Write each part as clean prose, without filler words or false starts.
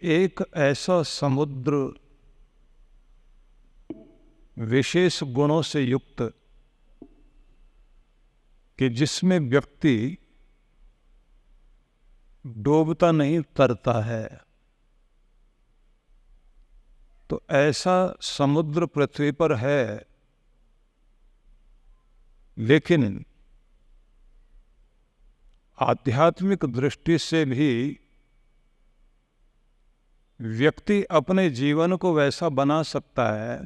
एक ऐसा समुद्र विशेष गुणों से युक्त कि जिसमें व्यक्ति डूबता नहीं तरता है, तो ऐसा समुद्र पृथ्वी पर है। लेकिन आध्यात्मिक दृष्टि से भी व्यक्ति अपने जीवन को वैसा बना सकता है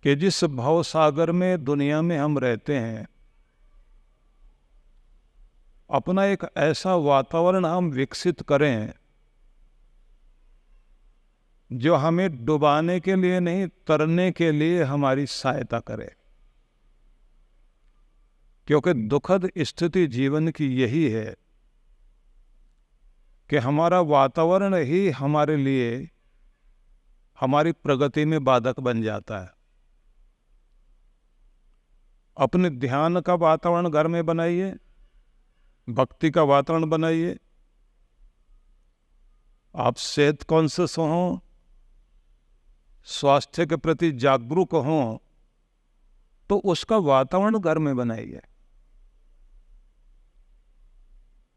कि जिस भव सागर में दुनिया में हम रहते हैं, अपना एक ऐसा वातावरण हम विकसित करें जो हमें डुबाने के लिए नहीं, तरने के लिए हमारी सहायता करे। क्योंकि दुखद स्थिति जीवन की यही है कि हमारा वातावरण ही हमारे लिए हमारी प्रगति में बाधक बन जाता है। अपने ध्यान का वातावरण घर में बनाइए, भक्ति का वातावरण बनाइए। आप सेहत कॉन्शियस हों, स्वास्थ्य के प्रति जागरूक हों, तो उसका वातावरण घर में बनाइए।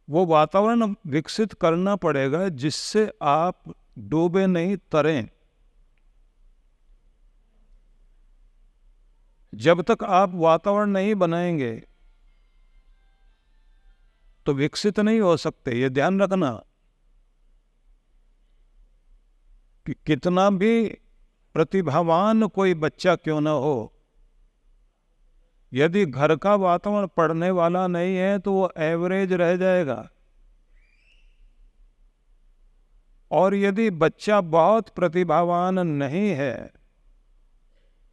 वो वातावरण विकसित करना पड़ेगा जिससे आप डूबे नहीं, तरें। जब तक आप वातावरण नहीं बनाएंगे तो विकसित नहीं हो सकते। ये ध्यान रखना कि कितना भी प्रतिभावान कोई बच्चा क्यों ना हो, यदि घर का वातावरण पढ़ने वाला नहीं है तो वो एवरेज रह जाएगा। और यदि बच्चा बहुत प्रतिभावान नहीं है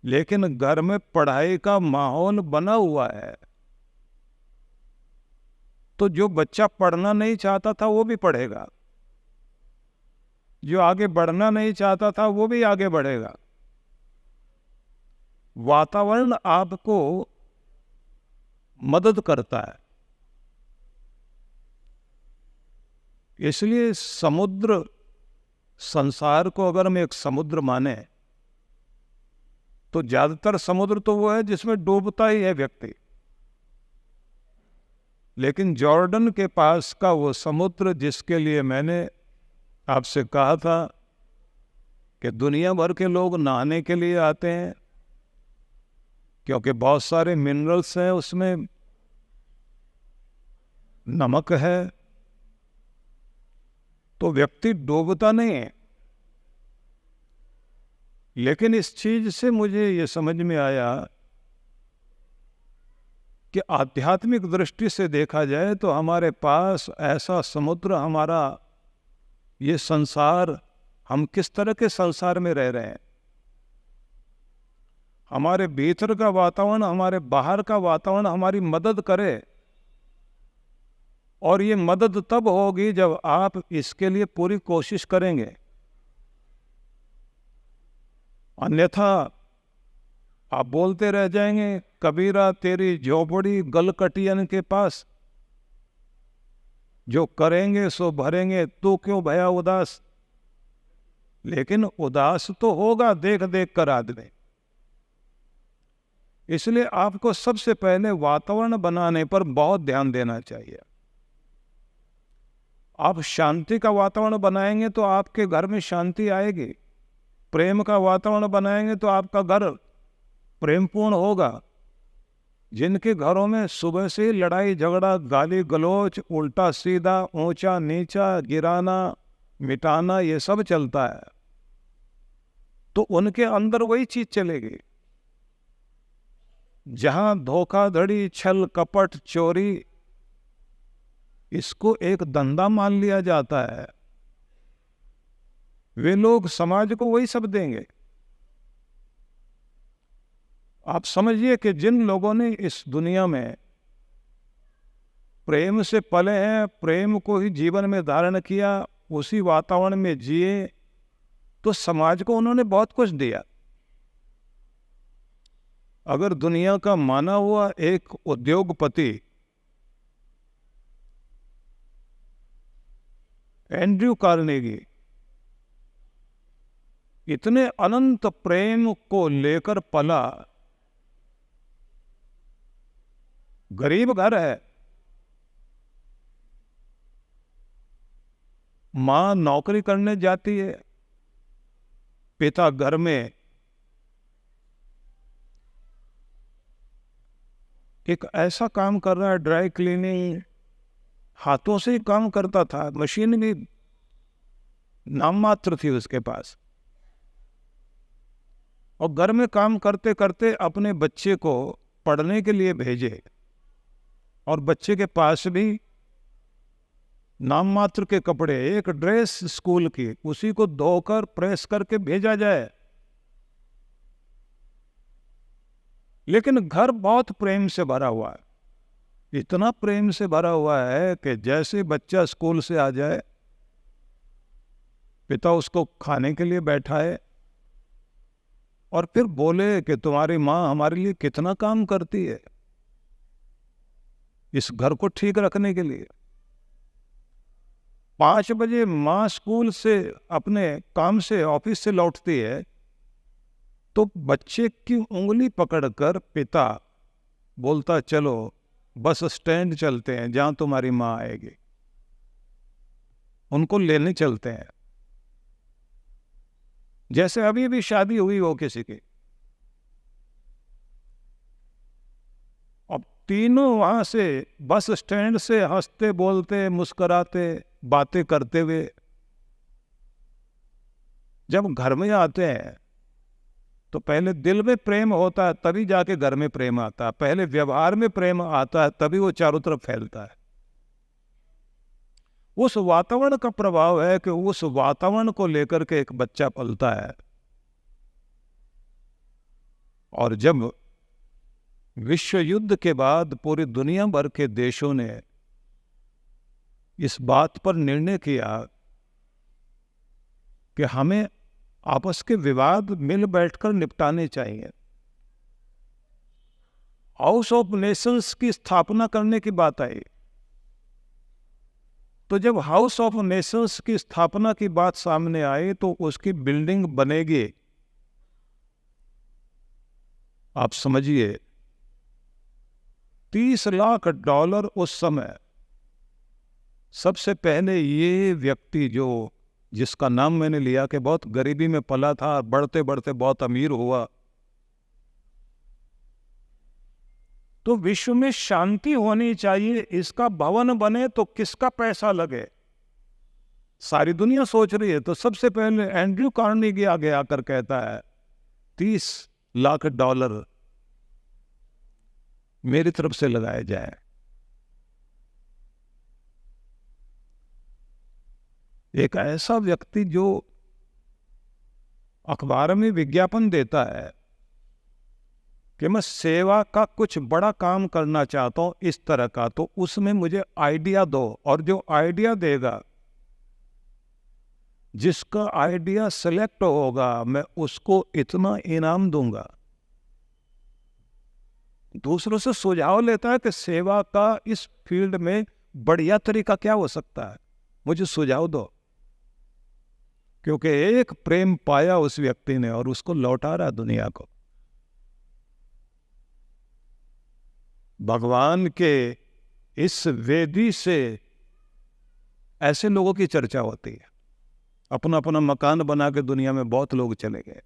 लेकिन घर में पढ़ाई का माहौल बना हुआ है, तो जो बच्चा पढ़ना नहीं चाहता था वो भी पढ़ेगा, जो आगे बढ़ना नहीं चाहता था वो भी आगे बढ़ेगा। वातावरण आपको मदद करता है। इसलिए समुद्र, संसार को अगर हम एक समुद्र माने तो ज्यादातर समुद्र तो वो है जिसमें डूबता ही है व्यक्ति। लेकिन जॉर्डन के पास का वो समुद्र जिसके लिए मैंने आपसे कहा था कि दुनिया भर के लोग नहाने के लिए आते हैं, क्योंकि बहुत सारे मिनरल्स हैं उसमें, नमक है, तो व्यक्ति डूबता नहीं है। लेकिन इस चीज से मुझे ये समझ में आया कि आध्यात्मिक दृष्टि से देखा जाए तो हमारे पास ऐसा समुद्र, हमारा ये संसार, हम किस तरह के संसार में रह रहे हैं, हमारे भीतर का वातावरण, हमारे बाहर का वातावरण हमारी मदद करे। और ये मदद तब होगी जब आप इसके लिए पूरी कोशिश करेंगे। अन्यथा आप बोलते रह जाएंगे, कबीरा तेरी झोपड़ी गलकटियन के पास, जो करेंगे सो भरेंगे, तू क्यों भया उदास। लेकिन उदास तो होगा देख देख कर आदमी। इसलिए आपको सबसे पहले वातावरण बनाने पर बहुत ध्यान देना चाहिए। आप शांति का वातावरण बनाएंगे तो आपके घर में शांति आएगी। प्रेम का वातावरण बनाएंगे तो आपका घर प्रेमपूर्ण होगा। जिनके घरों में सुबह से लड़ाई झगड़ा, गाली गलौज, उल्टा सीधा, ऊंचा नीचा, गिराना मिटाना, ये सब चलता है, तो उनके अंदर वही चीज चलेगी। जहां धोखाधड़ी, छल कपट, चोरी, इसको एक धंधा मान लिया जाता है, वे लोग समाज को वही सब देंगे। आप समझिए कि जिन लोगों ने इस दुनिया में प्रेम से पले हैं, प्रेम को ही जीवन में धारण किया, उसी वातावरण में जिए, तो समाज को उन्होंने बहुत कुछ दिया। अगर दुनिया का माना हुआ एक उद्योगपति एंड्रयू कार्नेगी इतने अनंत प्रेम को लेकर पला, गरीब घर है, मां नौकरी करने जाती है, पिता घर में एक ऐसा काम कर रहा है, ड्राई क्लीनिंग, हाथों से ही काम करता था, मशीन भी नाम मात्र थी उसके पास, और घर में काम करते करते अपने बच्चे को पढ़ने के लिए भेजे, और बच्चे के पास भी नाम मात्र के कपड़े, एक ड्रेस स्कूल की, उसी को धोकर प्रेस करके भेजा जाए। लेकिन घर बहुत प्रेम से भरा हुआ है, इतना प्रेम से भरा हुआ है कि जैसे बच्चा स्कूल से आ जाए, पिता उसको खाने के लिए बैठाए और फिर बोले कि तुम्हारी माँ हमारे लिए कितना काम करती है इस घर को ठीक रखने के लिए। 5 बजे माँ स्कूल से, अपने काम से, ऑफिस से लौटती है, तो बच्चे की उंगली पकड़कर पिता बोलता चलो बस स्टैंड चलते हैं जहां तुम्हारी माँ आएगी, उनको लेने चलते हैं। जैसे अभी भी शादी हुई हो किसी की, अब तीनों वहां से बस स्टैंड से हंसते बोलते मुस्कुराते बातें करते हुए जब घर में आते हैं तो पहले दिल में प्रेम होता है, तभी जाके घर में प्रेम आता है। पहले व्यवहार में प्रेम आता है, तभी वो चारों तरफ फैलता है। उस वातावरण का प्रभाव है कि उस वातावरण को लेकर के एक बच्चा पलता है। और जब विश्व युद्ध के बाद पूरी दुनिया भर के देशों ने इस बात पर निर्णय किया कि हमें आपस के विवाद मिल बैठकर निपटाने चाहिए, हाउस ऑफ नेशंस की स्थापना करने की बात आई। तो जब हाउस ऑफ नेशंस की स्थापना की बात सामने आई तो उसकी बिल्डिंग बनेगी, आप समझिए $30 लाख उस समय। सबसे पहले ये व्यक्ति जो जिसका नाम मैंने लिया कि बहुत गरीबी में पला था, बढ़ते बढ़ते बहुत अमीर हुआ, तो विश्व में शांति होनी चाहिए, इसका भवन बने तो किसका पैसा लगे, सारी दुनिया सोच रही है। तो सबसे पहले एंड्रयू कार्नेगी आगे आकर कहता है $30 लाख मेरी तरफ से लगाए जाए। एक ऐसा व्यक्ति जो अखबार में विज्ञापन देता है कि मैं सेवा का कुछ बड़ा काम करना चाहता हूं इस तरह का, तो उसमें मुझे आइडिया दो, और जो आइडिया देगा, जिसका आइडिया सिलेक्ट होगा, मैं उसको इतना इनाम दूंगा। दूसरों से सुझाव लेता है कि सेवा का इस फील्ड में बढ़िया तरीका क्या हो सकता है, मुझे सुझाव दो। क्योंकि एक प्रेम पाया उस व्यक्ति ने और उसको लौटा रहा दुनिया को। भगवान के इस वेदी से ऐसे लोगों की चर्चा होती है। अपना अपना मकान बना के दुनिया में बहुत लोग चले गए,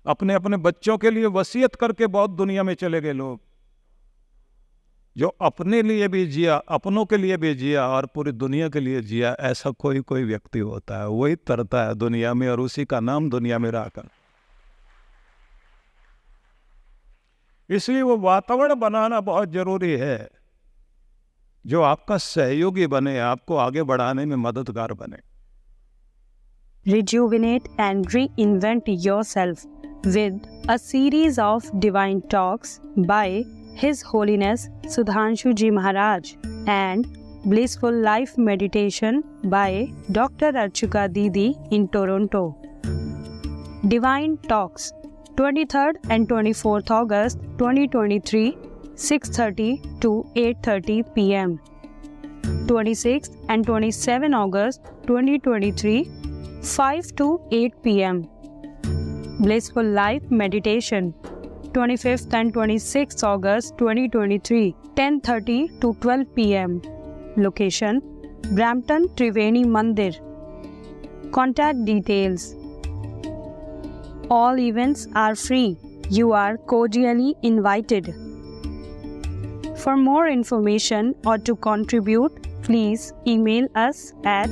अपने अपने बच्चों के लिए वसीयत करके बहुत दुनिया में चले गए लोग, जो अपने लिए भी जिया, अपनों के लिए भी जिया और पूरी दुनिया के लिए जिया। ऐसा कोई व्यक्ति होता है, वही तरता है दुनिया में और उसी का नाम दुनिया में रहकर। इसलिए वो वातावरण बनाना बहुत जरूरी है जो आपका सहयोगी बने, आपको आगे बढ़ाने में मददगार बने। Rejuvenate and reinvent yourself with a series of divine talks by His Holiness Sudhanshu Ji Maharaj and Blissful Life Meditation by Dr. Archika Didi in Toronto. Divine Talks, 23rd and 24th August 2023, 6:30 to 8:30 p.m. 26th and 27 August 2023, 5 to 8 p.m. Blissful Life Meditation, 25th and 26th August 2023, 10:30 to 12 p.m. Location: Brampton Triveni Mandir. Contact details. All events are free. You are cordially invited. For more information or to contribute, please email us at